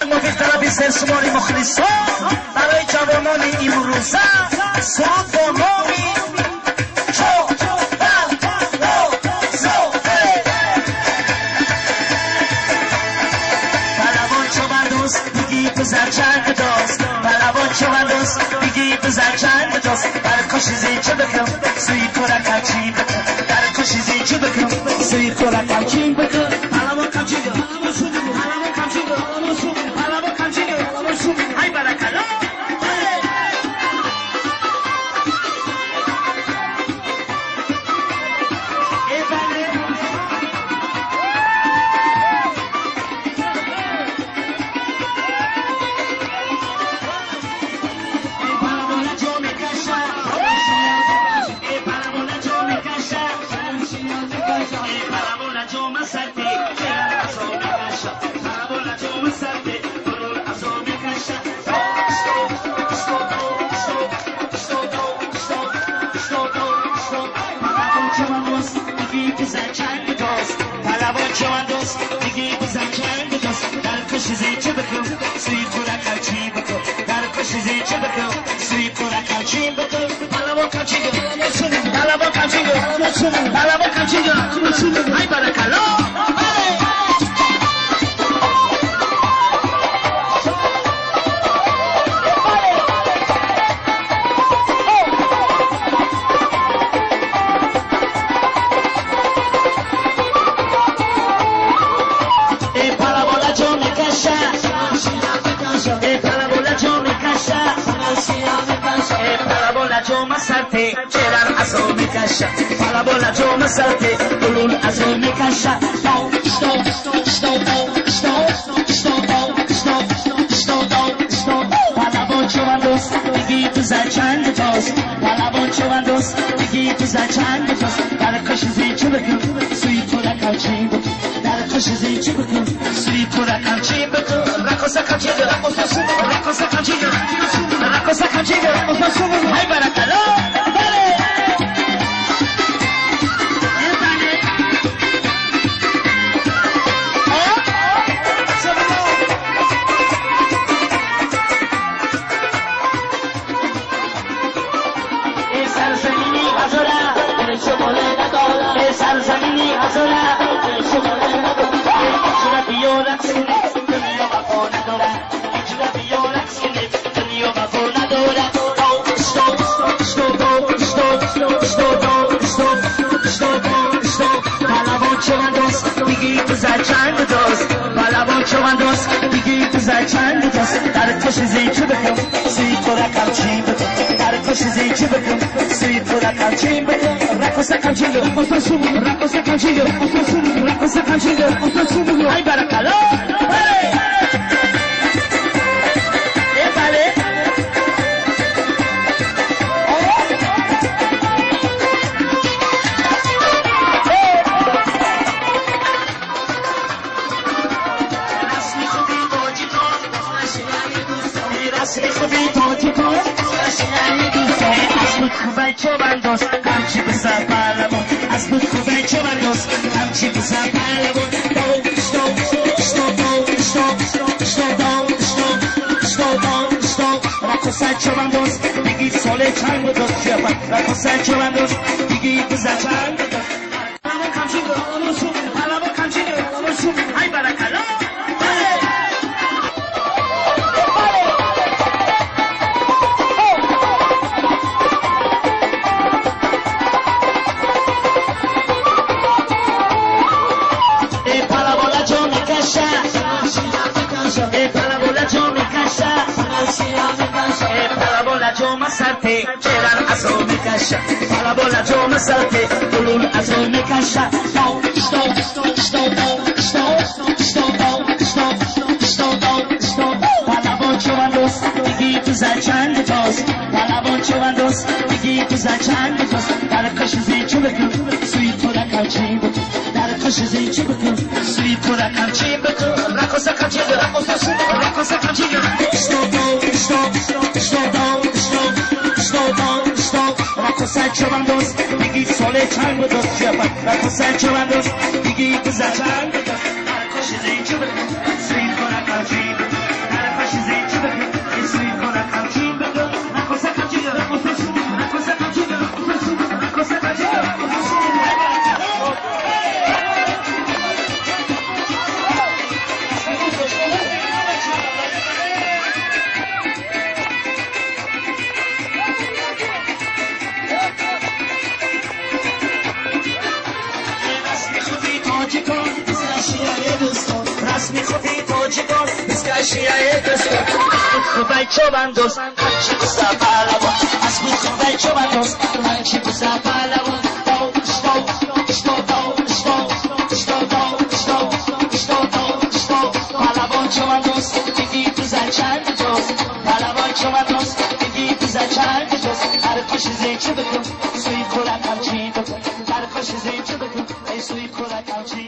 مفیدتر بیشتر شماری مخلصا برای جوانان امروزه سرود با نامی پلوان چوبن دوست دیگی بزر چند دوست پلوان چوبن دوست دیگی بزر چند دوست در کشیزی چه بکن سوی کلک چی بکن در کشیزی چه بکن سوی کلک چی بکن پلوان کم چی بکن پلوان کم چی بکن پلوان کم چی بکن های برکلا پلوان چوبن دوست دیگی بزن چند دوست در کشیزی چه بکن سوی کلک چی بکن در کشیزی چه بکن سوی کلک چی بکن پلوان کم چی بکن پلوان کم چی بکن پلوان کم چی بکن های برکلا مسرته چرا ازو میکشه بالا بالا جو مسرته بلون ازو میکشه پلوان چوبن دوست دیگی بزن چند دوست پلوان چوبن دوست دیگی بزن چند دوست در کشیزی چه بکن سوی کلک چی بکن در کشیزی چه بکن سوی کلک چی بکن رقص کم چی بکن رقص کم چی بکن رقص کم چی بکن های برکلا سرزمینی هزاره اجربی و رقص کنید دنیا وفا نداره اجربی و رقص کنید دنیا وفا نداره پلوان چوبن دوست دیگی بزر چند دوست پلوان چوبن دوست دیگی بزر چند دوست در کشیزی چه بکن سوی کلک چی بکن در کشیزی چه بکن سوی کلک چی بکن رقص کم چی بکن رقص کم چی بکن رقص کم چی بکن های برکلا خوبه چوبن دوست همچی بزن پلوان از بود خوبه چوبن دوست همچی بزن پلوان رقص چوبن دوست دیگی ساله چند دوست شفت رقص چوبن دوست دیگی بزن چند دوست پلوان کم چی پلوان کم چی های برکلا مسرته چرا ازو میکشه بالا بالا جو مسرته بلون ازو میکشه پلوان چوبن دوست دیگی بزن چند دوست پلوان چوبن دوست دیگی بزن چند دوست در کشیزی چه بکن سوی کلک چی بکن در کشیزی چه بکن سوی کلک چی بکن رقص کم چی بکن رقص کم چی بکن رقص چوبن دوست دیگی ساله چند دوست شفت رقص چوبن دوست دیگی بزن چند دوست در کشیزی چه بکن سوی کلک چی بکن میخوبی تو جگان بسکشی ایتسکو از بود چو بندوز هرچی بزا پهلوان از بود چو بندوز هرچی بزا پهلوان پهلوان چو بندوز دیگی تو زچند جوز پهلوان چو بندوز دیگی تو زچند جوز هر خوش زی چه بکن سوی کلک همچین بکن هر خوش زی چه بکن ای سوی کلک همچین